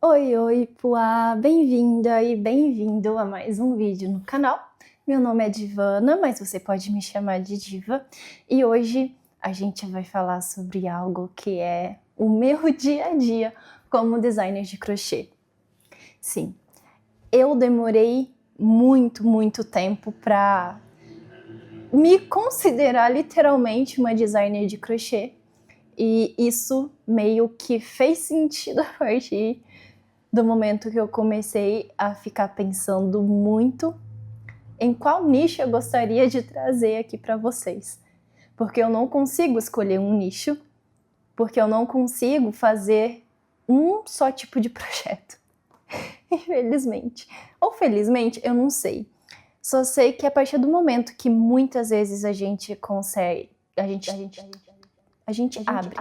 Oi, oi, Poá! Bem-vinda e bem-vindo a mais um vídeo no canal. Meu nome é Divana, mas você pode me chamar de Diva. E hoje a gente vai falar sobre algo que é o meu dia a dia como designer de crochê. Sim, eu demorei muito tempo para me considerar literalmente uma designer de crochê. E isso meio que fez sentido a partir do momento que eu comecei a ficar pensando muito em qual nicho eu gostaria de trazer aqui para vocês. Porque eu não consigo escolher um nicho, porque eu não consigo fazer um só tipo de projeto. Infelizmente. Ou felizmente, eu não sei. Só sei que a partir do momento que muitas vezes a gente consegue, a gente abre.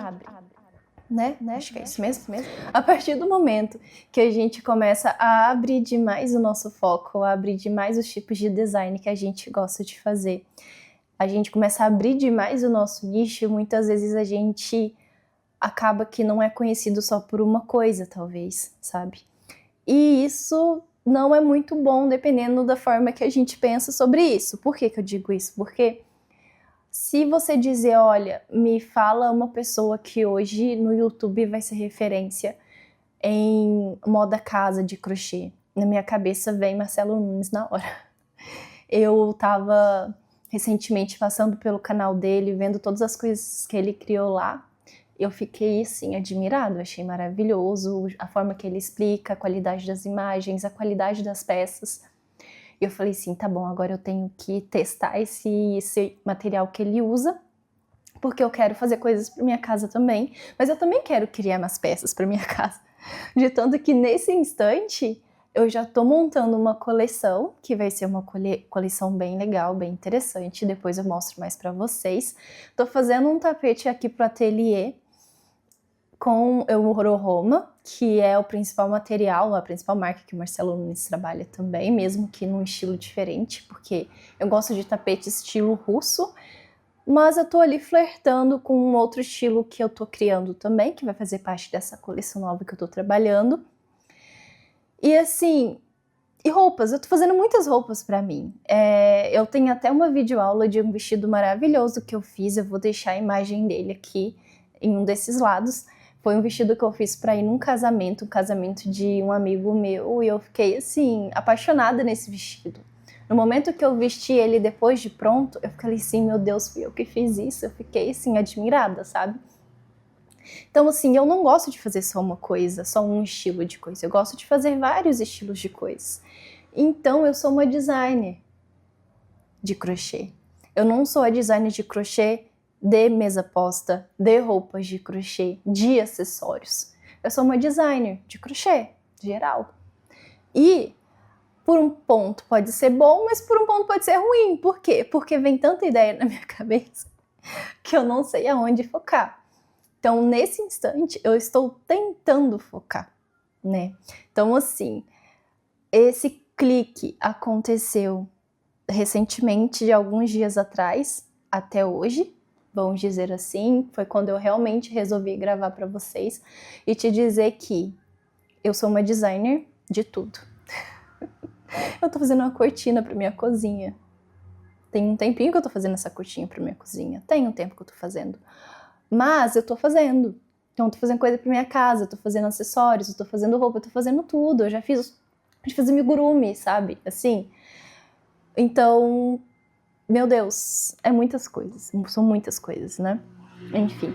Né? Acho que é isso mesmo. A partir do momento que a gente começa a abrir demais o nosso foco, a abrir demais os tipos de design que a gente gosta de fazer, a gente começa a abrir demais o nosso nicho, muitas vezes a gente acaba que não é conhecido só por uma coisa, talvez, sabe? E isso não é muito bom dependendo da forma que a gente pensa sobre isso. Por que eu digo isso? Porque se você dizer, olha, me fala uma pessoa que hoje no YouTube vai ser referência em moda casa de crochê, na minha cabeça vem Marcelo Nunes na hora. Eu tava recentemente passando pelo canal dele, vendo todas as coisas que ele criou lá. Eu fiquei, assim, admirado, achei maravilhoso a forma que ele explica, a qualidade das imagens, a qualidade das peças. E eu falei assim, tá bom, agora eu tenho que testar esse material que ele usa, porque eu quero fazer coisas para minha casa também, mas eu também quero criar umas peças para minha casa. De tanto que nesse instante eu já tô montando uma coleção, que vai ser uma coleção bem legal, bem interessante, depois eu mostro mais para vocês. Tô fazendo um tapete aqui pro ateliê com o Roma, que é o principal material, a principal marca que o Marcelo Nunes trabalha também, mesmo que num estilo diferente, porque eu gosto de tapete estilo russo, mas eu tô ali flertando com um outro estilo que eu tô criando também, que vai fazer parte dessa coleção nova que eu tô trabalhando. E assim, e roupas, eu tô fazendo muitas roupas pra mim. Eu tenho até uma videoaula de um vestido maravilhoso que eu fiz, eu vou deixar a imagem dele aqui em um desses lados. Foi um vestido que eu fiz pra ir num casamento, um casamento de um amigo meu, e eu fiquei, assim, apaixonada nesse vestido. No momento que eu vesti ele depois de pronto, eu falei assim, meu Deus, fui eu que fiz isso. Eu fiquei, assim, admirada, sabe? Então, assim, eu não gosto de fazer só uma coisa, só um estilo de coisa. Eu gosto de fazer vários estilos de coisas. Então, eu sou uma designer de crochê. Eu não sou a designer de crochê de mesa posta, de roupas de crochê, de acessórios. Eu sou uma designer de crochê, geral. E por um ponto pode ser bom, mas por um ponto pode ser ruim. Por quê? Porque vem tanta ideia na minha cabeça que eu não sei aonde focar. Então, nesse instante, eu estou tentando focar, né? Então, assim, esse clique aconteceu recentemente, de alguns dias atrás, até hoje, vamos dizer assim, foi quando eu realmente resolvi gravar para vocês e te dizer que eu sou uma designer de tudo. Eu tô fazendo uma cortina para minha cozinha. Tem um tempinho que eu tô fazendo essa cortina para minha cozinha. Tem um tempo que eu tô fazendo. Mas eu tô fazendo. Então eu tô fazendo coisa pra minha casa, eu tô fazendo acessórios, eu tô fazendo roupa, eu tô fazendo tudo. Eu já fiz amigurumi, sabe? Assim. Então, meu Deus, é muitas coisas. São muitas coisas, né? Enfim.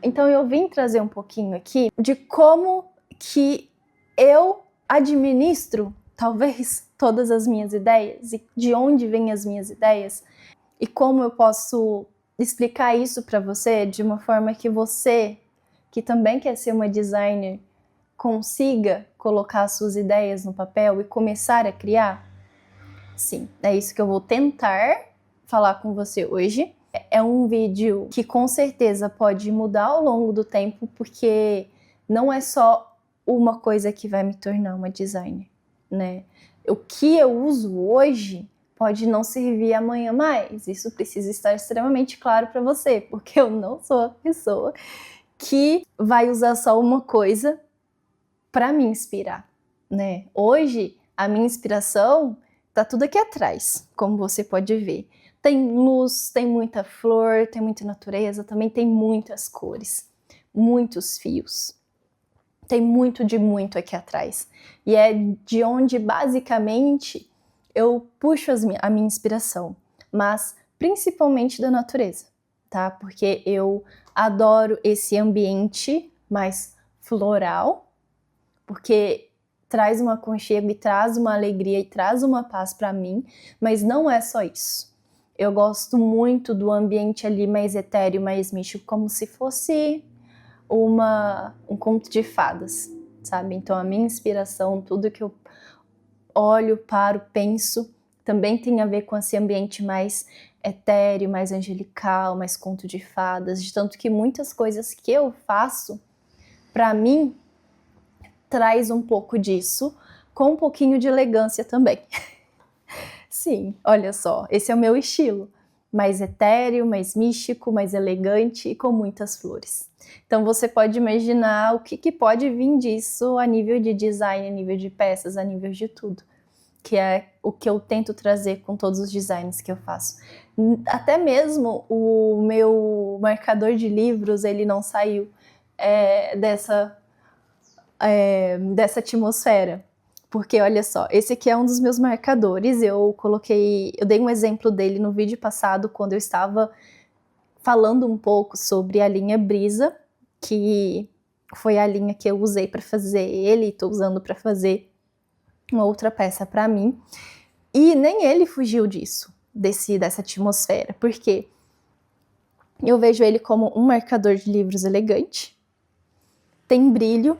Então eu vim trazer um pouquinho aqui de como que eu administro, talvez, todas as minhas ideias e de onde vêm as minhas ideias e como eu posso explicar isso para você de uma forma que você, que também quer ser uma designer, consiga colocar suas ideias no papel e começar a criar? Sim, é isso que eu vou tentar falar com você hoje. É um vídeo que com certeza pode mudar ao longo do tempo, porque não é só uma coisa que vai me tornar uma designer, né? O que eu uso hoje pode não servir amanhã mais. Isso precisa estar extremamente claro para você, porque eu não sou a pessoa que vai usar só uma coisa para me inspirar, né? Hoje, a minha inspiração tá tudo aqui atrás, como você pode ver. Tem luz, tem muita flor, tem muita natureza, também tem muitas cores, muitos fios. Tem muito de muito aqui atrás. E é de onde, basicamente, eu puxo a minha inspiração, mas principalmente da natureza, tá? Porque eu adoro esse ambiente mais floral, porque traz um aconchego e traz uma alegria e traz uma paz para mim, mas não é só isso. Eu gosto muito do ambiente ali mais etéreo, mais místico, como se fosse um conto de fadas, sabe? Então a minha inspiração, tudo que eu olho, paro, penso, também tem a ver com esse ambiente mais etéreo, mais angelical, mais conto de fadas, de tanto que muitas coisas que eu faço, para mim, traz um pouco disso, com um pouquinho de elegância também. Sim, olha só, esse é o meu estilo, mais etéreo, mais místico, mais elegante e com muitas flores. Então você pode imaginar o que pode vir disso a nível de design, a nível de peças, a nível de tudo, que é o que eu tento trazer com todos os designs que eu faço. Até mesmo o meu marcador de livros, ele não saiu dessa atmosfera. Porque olha só, esse aqui é um dos meus marcadores, eu dei um exemplo dele no vídeo passado, quando eu estava falando um pouco sobre a linha Brisa, que foi a linha que eu usei para fazer ele, estou usando para fazer uma outra peça para mim, e nem ele fugiu disso, dessa atmosfera, porque eu vejo ele como um marcador de livros elegante, tem brilho,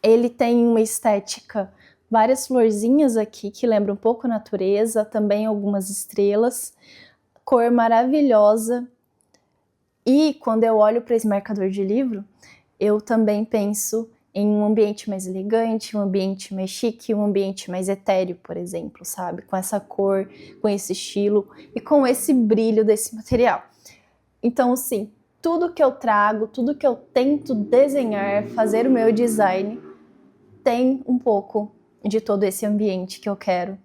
ele tem uma estética, várias florzinhas aqui que lembram um pouco a natureza, também algumas estrelas, cor maravilhosa. E quando eu olho para esse marcador de livro, eu também penso em um ambiente mais elegante, um ambiente mais chique, um ambiente mais etéreo, por exemplo, sabe? Com essa cor, com esse estilo e com esse brilho desse material. Então, assim, tudo que eu trago, tudo que eu tento desenhar, fazer o meu design, tem um pouco de todo esse ambiente que eu quero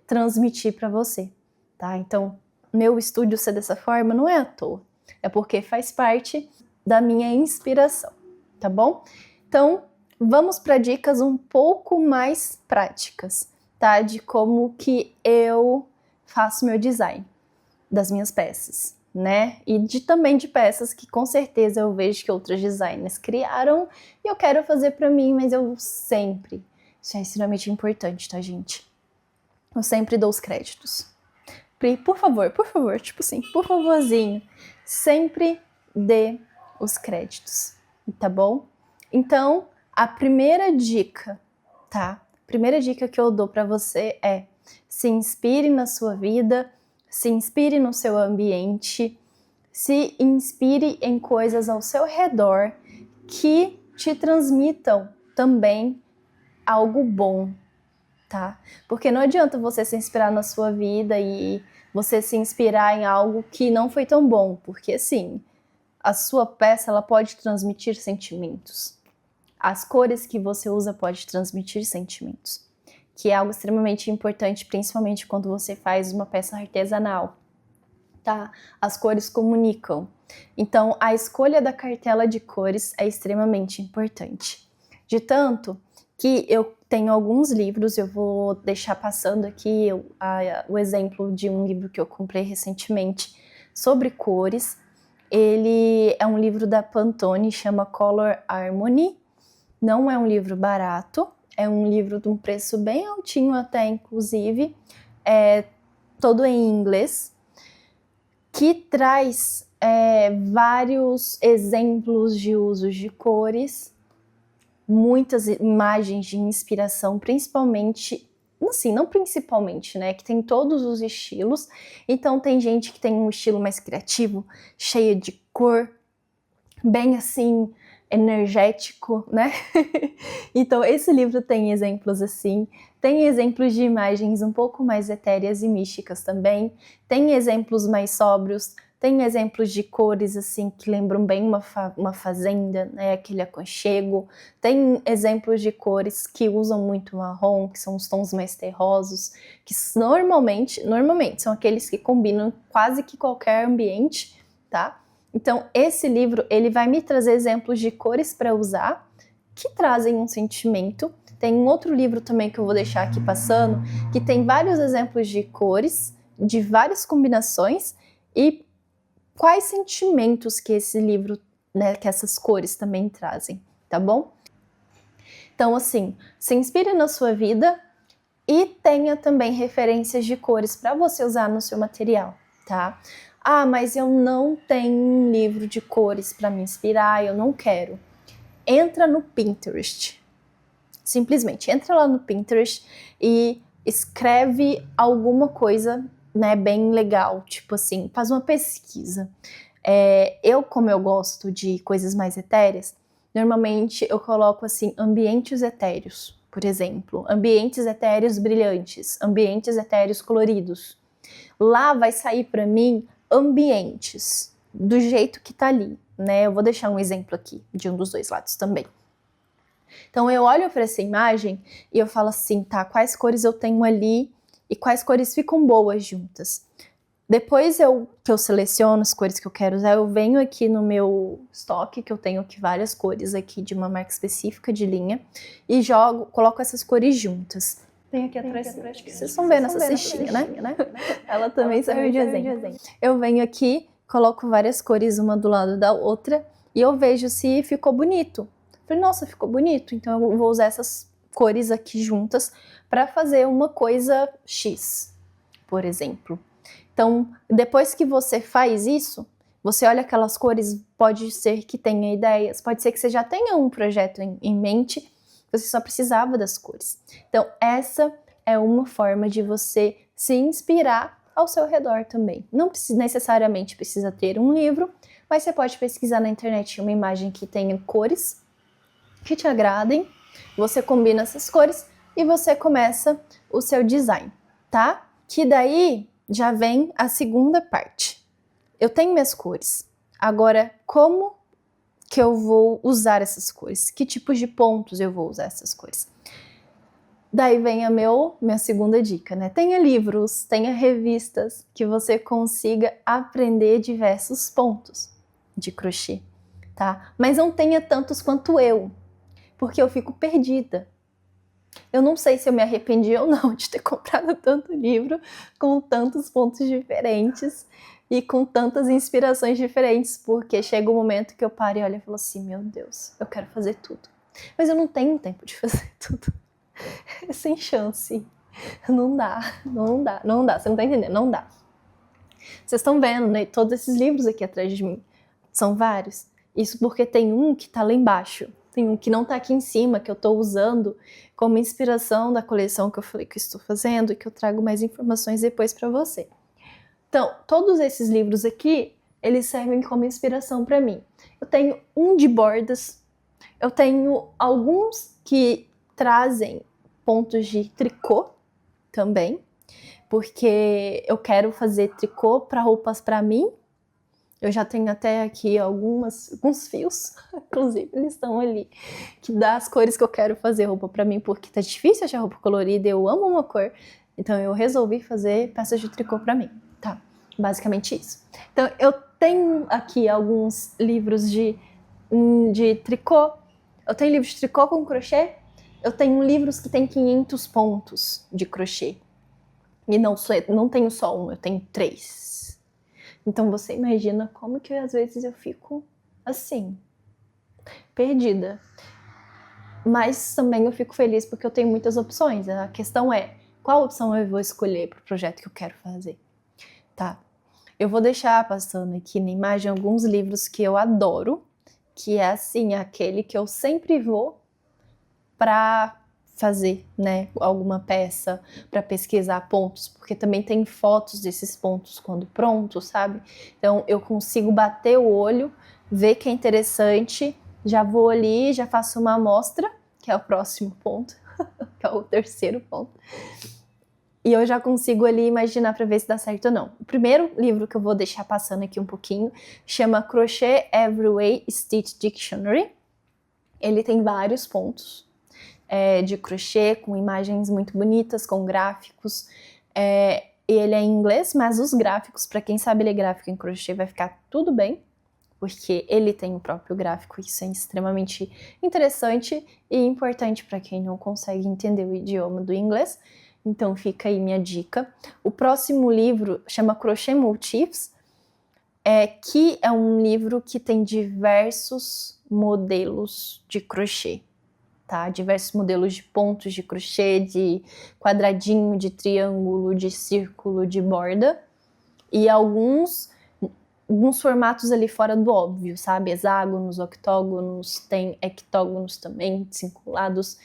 transmitir para você, tá? Então, meu estúdio ser dessa forma não é à toa, é porque faz parte da minha inspiração, tá bom? Então, vamos para dicas um pouco mais práticas, tá? De como que eu faço meu design das minhas peças, né? E também de peças que com certeza eu vejo que outros designers criaram e eu quero fazer para mim, mas eu sempre, isso é extremamente importante, tá, gente? Eu sempre dou os créditos. Por favor, tipo assim, por favorzinho, sempre dê os créditos, tá bom? Então, a primeira dica, tá? A primeira dica que eu dou para você é: se inspire na sua vida, se inspire no seu ambiente, se inspire em coisas ao seu redor que te transmitam também algo bom, tá? Porque não adianta você se inspirar na sua vida e você se inspirar em algo que não foi tão bom, porque assim, a sua peça ela pode transmitir sentimentos. As cores que você usa pode transmitir sentimentos, que é algo extremamente importante, principalmente quando você faz uma peça artesanal, tá? As cores comunicam. Então, a escolha da cartela de cores é extremamente importante. De tanto que eu tenho alguns livros, eu vou deixar passando aqui o exemplo de um livro que eu comprei recentemente sobre cores. Ele é um livro da Pantone, chama Color Harmony. Não é um livro barato, é um livro de um preço bem altinho até, inclusive, todo em inglês, que traz vários exemplos de usos de cores, muitas imagens de inspiração, principalmente, assim, não principalmente, né, que tem todos os estilos. Então tem gente que tem um estilo mais criativo, cheio de cor, bem assim, energético, né? Então esse livro tem exemplos assim, tem exemplos de imagens um pouco mais etéreas e místicas também, tem exemplos mais sóbrios, Tem exemplos de cores assim que lembram bem uma fazenda, né? Aquele aconchego. Tem exemplos de cores que usam muito marrom, que são os tons mais terrosos, que normalmente são aqueles que combinam quase que qualquer ambiente, tá? Então, esse livro, ele vai me trazer exemplos de cores para usar, que trazem um sentimento. Tem um outro livro também que eu vou deixar aqui passando, que tem vários exemplos de cores, de várias combinações, e quais sentimentos que esse livro, né, que essas cores também trazem, tá bom? Então, assim, se inspire na sua vida e tenha também referências de cores para você usar no seu material, tá? Ah, mas eu não tenho um livro de cores para me inspirar, eu não quero. Entra no Pinterest. Simplesmente entra lá no Pinterest e escreve alguma coisa, né, bem legal, tipo assim, faz uma pesquisa. Como eu gosto de coisas mais etéreas, normalmente eu coloco assim, ambientes etéreos, por exemplo, ambientes etéreos brilhantes, ambientes etéreos coloridos. Lá vai sair para mim ambientes do jeito que tá ali, né? Eu vou deixar um exemplo aqui de um dos dois lados também. Então eu olho para essa imagem e eu falo assim, tá, quais cores eu tenho ali e quais cores ficam boas juntas. Depois que eu seleciono as cores que eu quero usar, eu venho aqui no meu estoque, que eu tenho aqui várias cores aqui de uma marca específica de linha, e coloco essas cores juntas. Tem aqui atrás, vocês estão vendo essa cestinha, né? Ela também serve de exemplo. Eu venho aqui, coloco várias cores uma do lado da outra, e eu vejo se ficou bonito. Falei, nossa, ficou bonito, então eu vou usar essas cores aqui juntas para fazer uma coisa X, por exemplo. Então, depois que você faz isso, você olha aquelas cores, pode ser que tenha ideias, pode ser que você já tenha um projeto em mente, você só precisava das cores. Então, essa é uma forma de você se inspirar ao seu redor também. Não necessariamente precisa ter um livro, mas você pode pesquisar na internet uma imagem que tenha cores que te agradem, você combina essas cores e você começa o seu design, tá? Que daí já vem a segunda parte. Eu tenho minhas cores. Agora, como que eu vou usar essas cores? Que tipos de pontos eu vou usar essas cores? Daí vem a minha segunda dica, né? Tenha livros, tenha revistas que você consiga aprender diversos pontos de crochê, tá? Mas não tenha tantos quanto eu, porque eu fico perdida. Eu não sei se eu me arrependi ou não de ter comprado tanto livro com tantos pontos diferentes e com tantas inspirações diferentes, porque chega um momento que eu paro e olho e falo assim, meu Deus, eu quero fazer tudo. Mas eu não tenho tempo de fazer tudo. É sem chance. Não dá, você não tá entendendo, não dá. Vocês estão vendo, né, todos esses livros aqui atrás de mim, são vários. Isso porque tem um que tá lá embaixo. Tem um que não tá aqui em cima, que eu tô usando como inspiração da coleção que eu falei que eu estou fazendo e que eu trago mais informações depois para você. Então, todos esses livros aqui, eles servem como inspiração para mim. Eu tenho um de bordas, eu tenho alguns que trazem pontos de tricô também, porque eu quero fazer tricô para roupas para mim. Eu já tenho até aqui alguns fios, inclusive eles estão ali, que dá as cores que eu quero fazer roupa pra mim, porque tá difícil achar roupa colorida, eu amo uma cor, então eu resolvi fazer peças de tricô pra mim, tá? Basicamente isso. Então eu tenho aqui alguns livros de tricô, eu tenho livros de tricô com crochê, eu tenho livros que tem 500 pontos de crochê, e não tenho só um, eu tenho 3. Então você imagina como que às vezes eu fico assim, perdida. Mas também eu fico feliz porque eu tenho muitas opções. A questão é, qual opção eu vou escolher para o projeto que eu quero fazer? Tá? Eu vou deixar passando aqui na imagem alguns livros que eu adoro, que é assim, aquele que eu sempre vou para fazer, né, alguma peça, para pesquisar pontos, porque também tem fotos desses pontos quando prontos, sabe? Então eu consigo bater o olho, ver que é interessante, já vou ali, já faço uma amostra, que é o próximo ponto, que é o terceiro ponto. e eu já consigo ali imaginar para ver se dá certo ou não. O primeiro livro que eu vou deixar passando aqui um pouquinho chama Crochet Every Way Stitch Dictionary. Ele tem vários pontos de crochê, com imagens muito bonitas, com gráficos. Ele é em inglês, mas os gráficos, para quem sabe ler gráfico em crochê, vai ficar tudo bem, porque ele tem o próprio gráfico. Isso é extremamente interessante e importante para quem não consegue entender o idioma do inglês. Então fica aí minha dica. O próximo livro chama Crochet Motifs, que é um livro que tem diversos modelos de crochê, tá? Diversos modelos de pontos de crochê, de quadradinho, de triângulo, de círculo, de borda, e alguns formatos ali fora do óbvio, sabe? Hexágonos, octógonos, tem hectógonos também, circulados.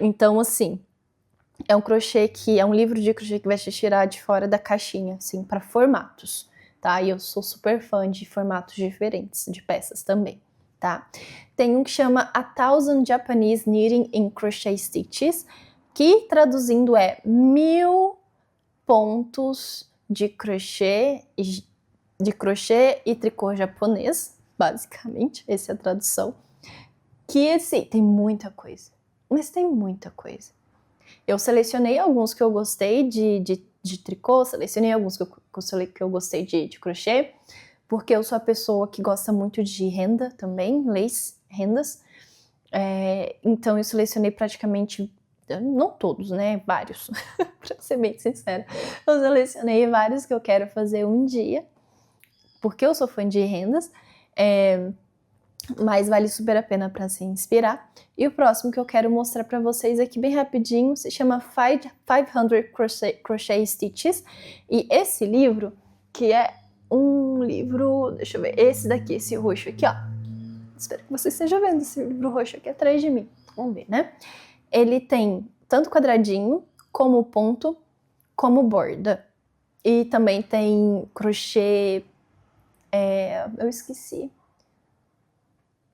Então, assim, é um livro de crochê que vai te tirar de fora da caixinha, assim, para formatos, tá? E eu sou super fã de formatos diferentes, de peças também, tá? Tem um que chama A Thousand Japanese Knitting in Crochet Stitches, que traduzindo é 1000 pontos de crochê e tricô japonês, basicamente, essa é a tradução. Que, assim, tem muita coisa, mas tem muita coisa. Eu selecionei alguns que eu gostei de tricô, selecionei alguns que eu gostei de crochê, porque eu sou a pessoa que gosta muito de renda também, rendas. Então eu selecionei praticamente, não todos, né? Vários, pra ser bem sincera. Eu selecionei vários que eu quero fazer um dia, porque eu sou fã de rendas, mas vale super a pena para se inspirar. E o próximo que eu quero mostrar para vocês aqui bem rapidinho se chama 500 Crochet Stitches. E esse livro, que é um livro, deixa eu ver, esse daqui, esse roxo aqui, ó. Espero que você esteja vendo esse livro roxo aqui atrás de mim. Vamos ver, né? Ele tem tanto quadradinho, como ponto, como borda. E também tem crochê... eu esqueci.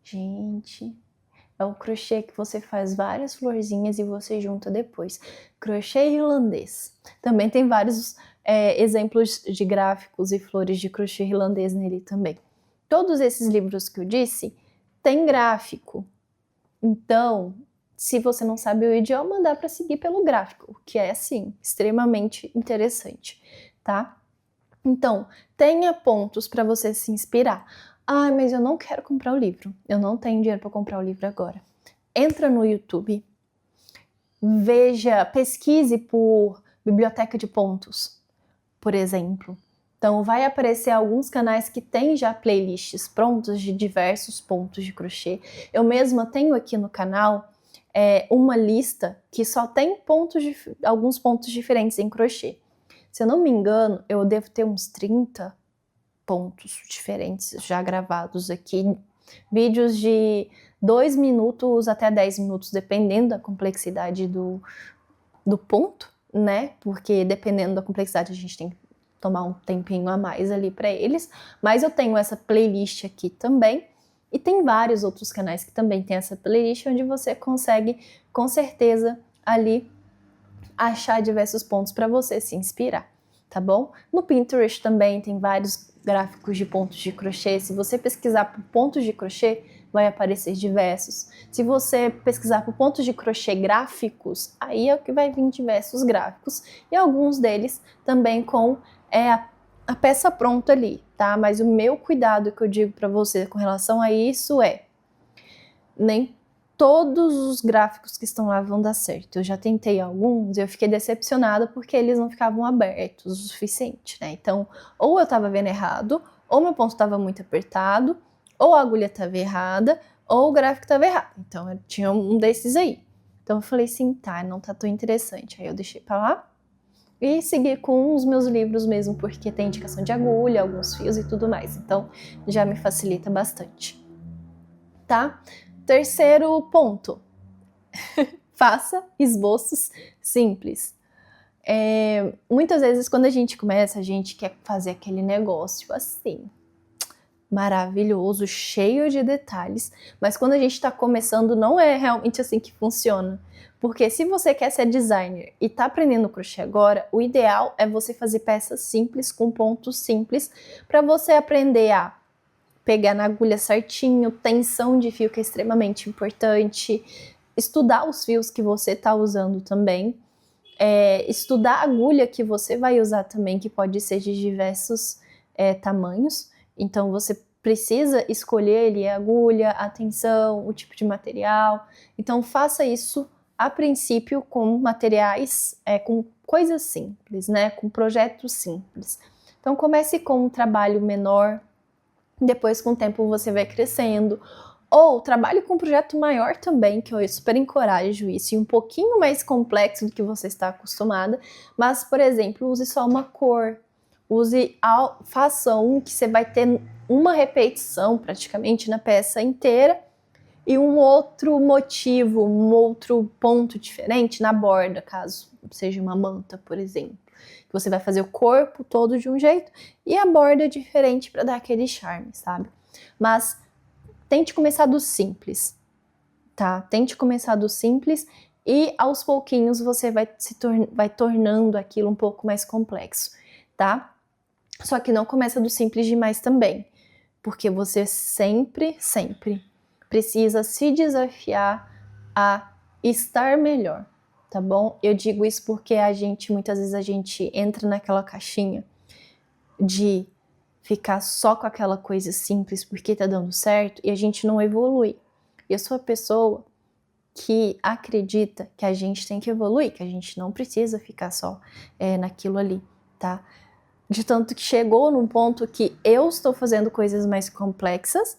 Gente, é um crochê que você faz várias florzinhas e você junta depois. Crochê irlandês. Também tem vários exemplos de gráficos e flores de crochê irlandês nele também. Todos esses livros que eu disse têm gráfico. Então, se você não sabe o idioma, dá para seguir pelo gráfico, que é, assim, extremamente interessante, tá? Então, tenha pontos para você se inspirar. Ah, mas eu não quero comprar o livro. Eu não tenho dinheiro para comprar o livro agora. Entra no YouTube, pesquise por biblioteca de pontos, por exemplo. Então, vai aparecer alguns canais que têm já playlists prontos de diversos pontos de crochê. Eu mesma tenho aqui no canal uma lista que só tem alguns pontos diferentes em crochê. Se eu não me engano, eu devo ter uns 30 pontos diferentes já gravados aqui. Vídeos de 2 minutos até 10 minutos, dependendo da complexidade do ponto, né? Porque dependendo da complexidade a gente tem que tomar um tempinho a mais ali para eles. Mas eu tenho essa playlist aqui também. E tem vários outros canais que também tem essa playlist, onde você consegue, com certeza, ali achar diversos pontos para você se inspirar, tá bom? No Pinterest também tem vários gráficos de pontos de crochê. Se você pesquisar por pontos de crochê, vai aparecer diversos. Se você pesquisar por pontos de crochê gráficos, aí é o que vai vir diversos gráficos. E alguns deles também com a peça pronta ali, tá? Mas o meu cuidado que eu digo para você com relação a isso nem todos os gráficos que estão lá vão dar certo. Eu já tentei alguns e eu fiquei decepcionada porque eles não ficavam abertos o suficiente, né? Então, ou eu tava vendo errado, ou meu ponto tava muito apertado, ou a agulha tava errada, ou o gráfico tava errado. Então, eu tinha um desses aí. Então, eu falei assim, tá, não tá tão interessante. Aí eu deixei pra lá e segui com os meus livros mesmo, porque tem indicação de agulha, alguns fios e tudo mais. Então, já me facilita bastante, tá? Terceiro ponto, faça esboços simples. Muitas vezes quando a gente começa, a gente quer fazer aquele negócio assim, maravilhoso, cheio de detalhes, mas quando a gente está começando não é realmente assim que funciona. Porque se você quer ser designer e está aprendendo crochê agora, o ideal é você fazer peças simples, com pontos simples, para você aprender a pegar na agulha certinho, tensão de fio que é extremamente importante, estudar os fios que você está usando também, estudar a agulha que você vai usar também, que pode ser de diversos tamanhos. Então você precisa escolher ali a agulha, a tensão, o tipo de material. Então faça isso a princípio com materiais, com coisas simples, né? Com projetos simples. Então comece com um trabalho menor, depois com o tempo você vai crescendo. Ou trabalhe com um projeto maior também, que eu super encorajo isso, e um pouquinho mais complexo do que você está acostumada. Mas, por exemplo, use só uma cor. Faça um que você vai ter uma repetição praticamente na peça inteira e um outro motivo, um outro ponto diferente na borda, caso seja uma manta, por exemplo. Você vai fazer o corpo todo de um jeito e a borda diferente para dar aquele charme, sabe? Mas tente começar do simples, tá? Tente começar do simples e aos pouquinhos você vai tornando aquilo um pouco mais complexo, tá? Só que não começa do simples demais também, porque você sempre precisa se desafiar a estar melhor, tá bom? Eu digo isso porque muitas vezes a gente entra naquela caixinha de ficar só com aquela coisa simples porque tá dando certo e a gente não evolui. E eu sou a pessoa que acredita que a gente tem que evoluir, que a gente não precisa ficar só naquilo ali, tá? De tanto que chegou num ponto que eu estou fazendo coisas mais complexas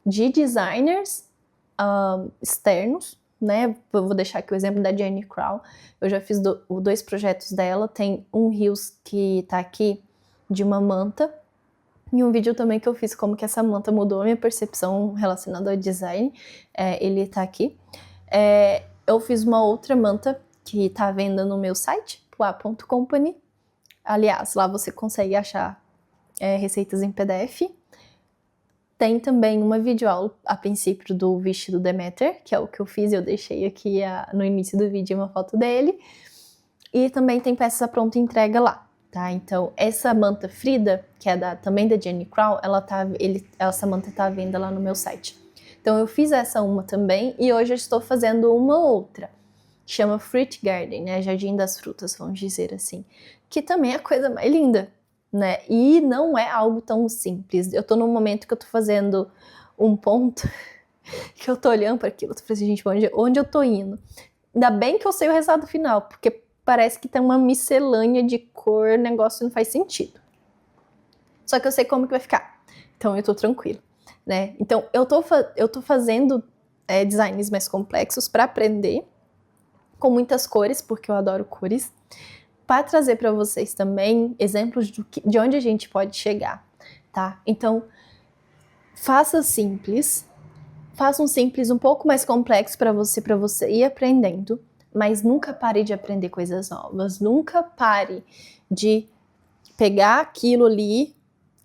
de designers externos, né? Eu vou deixar aqui o exemplo da Jenny Crow. Eu já fiz 2 projetos dela. Tem um Reels que tá aqui de uma manta e um vídeo também que eu fiz como que essa manta mudou a minha percepção relacionada ao design. Ele tá aqui. Eu fiz uma outra manta que tá à venda no meu site, poa.company. Aliás, lá você consegue achar receitas em PDF. Tem também uma videoaula a princípio do vestido Demeter, que é o que eu fiz, eu deixei aqui no início do vídeo uma foto dele. E também tem peça pronta entrega lá, tá? Então, essa manta Frida, que é também da Jenny Crow, essa manta tá à venda lá no meu site. Então, eu fiz essa uma também e hoje eu estou fazendo uma outra. Chama Fruit Garden, né? Jardim das Frutas, vamos dizer assim. Que também é a coisa mais linda, né? E não é algo tão simples. Eu tô num momento que eu tô fazendo um ponto que eu tô olhando para aquilo, eu tô falando assim, gente, onde eu tô indo? Ainda bem que eu sei o resultado final, porque parece que tem uma miscelânea de cor, o negócio não faz sentido. Só que eu sei como que vai ficar, então eu tô tranquila, né? Então eu tô fazendo designs mais complexos para aprender, com muitas cores, porque eu adoro cores, para trazer para vocês também exemplos de onde a gente pode chegar, tá? Então, faça um simples um pouco mais complexo para você ir aprendendo, mas nunca pare de aprender coisas novas, nunca pare de pegar aquilo ali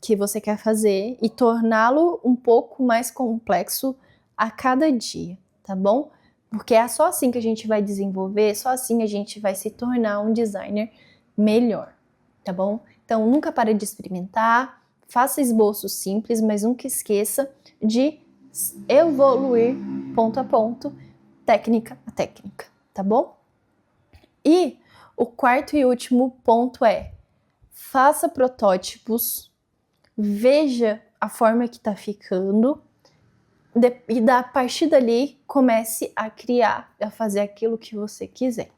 que você quer fazer e torná-lo um pouco mais complexo a cada dia, tá bom? Porque é só assim que a gente vai desenvolver, só assim a gente vai se tornar um designer melhor, tá bom? Então nunca pare de experimentar, faça esboços simples, mas nunca esqueça de evoluir ponto a ponto, técnica a técnica, tá bom? E o quarto e último ponto faça protótipos, veja a forma que tá ficando e a partir dali comece a criar, a fazer aquilo que você quiser,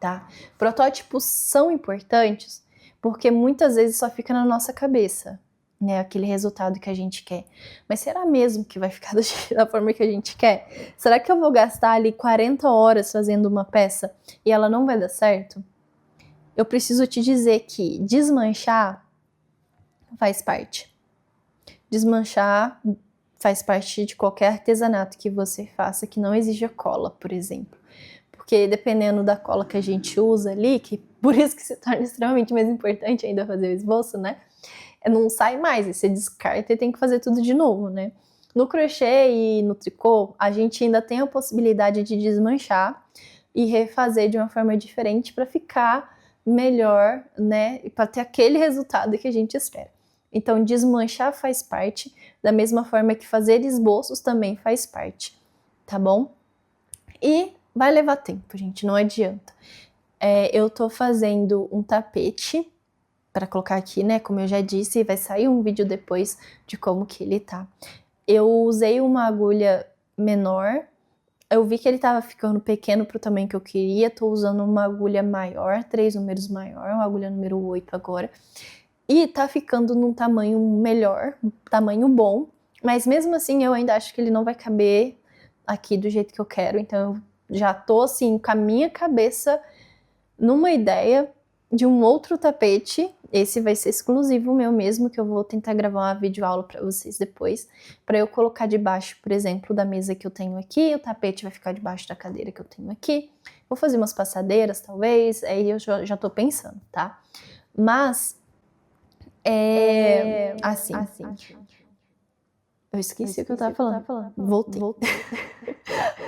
tá? Protótipos são importantes porque muitas vezes só fica na nossa cabeça, né, aquele resultado que a gente quer. Mas será mesmo que vai ficar da forma que a gente quer? Será que eu vou gastar ali 40 horas fazendo uma peça e ela não vai dar certo? Eu preciso te dizer que desmanchar faz parte. Desmanchar faz parte de qualquer artesanato que você faça que não exija cola, por exemplo. Porque dependendo da cola que a gente usa ali, que por isso que se torna extremamente mais importante ainda fazer o esboço, né? não sai mais, e você descarta e tem que fazer tudo de novo, né? No crochê e no tricô, a gente ainda tem a possibilidade de desmanchar e refazer de uma forma diferente para ficar melhor, né? E para ter aquele resultado que a gente espera. Então, desmanchar faz parte, da mesma forma que fazer esboços também faz parte, tá bom? E vai levar tempo, gente, não adianta. Eu tô fazendo um tapete para colocar aqui, né? Como eu já disse, vai sair um vídeo depois de como que ele tá. Eu usei uma agulha menor, eu vi que ele tava ficando pequeno pro tamanho que eu queria, tô usando uma agulha maior, 3 números maior, uma agulha número 8 agora. E tá ficando num tamanho melhor, um tamanho bom, mas mesmo assim eu ainda acho que ele não vai caber aqui do jeito que eu quero, então eu já tô assim com a minha cabeça numa ideia de um outro tapete. Esse vai ser exclusivo meu mesmo, que eu vou tentar gravar uma videoaula para vocês depois, para eu colocar debaixo, por exemplo, da mesa que eu tenho aqui, o tapete vai ficar debaixo da cadeira que eu tenho aqui. Vou fazer umas passadeiras, talvez, aí eu já tô pensando, tá? Mas assim. Eu esqueci o que eu tava falando. Voltei.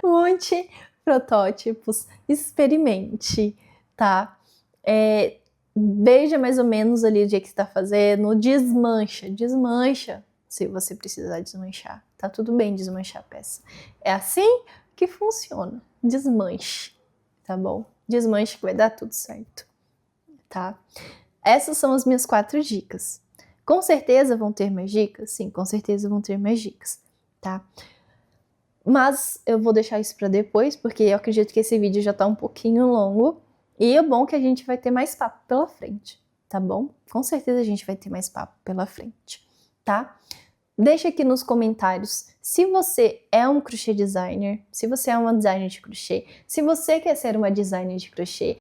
Monte protótipos, experimente, tá? Veja mais ou menos ali o dia que você tá fazendo, desmancha se você precisar desmanchar. Tá tudo bem desmanchar a peça. É assim que funciona. Desmanche, tá bom? Desmanche que vai dar tudo certo, tá? Essas são as minhas 4 dicas. Com certeza vão ter mais dicas? Sim, com certeza vão ter mais dicas, tá? Mas eu vou deixar isso para depois, porque eu acredito que esse vídeo já tá um pouquinho longo. E é bom que a gente vai ter mais papo pela frente, tá bom? Com certeza a gente vai ter mais papo pela frente, tá? Deixa aqui nos comentários se você é um crochê designer, se você é uma designer de crochê, se você quer ser uma designer de crochê,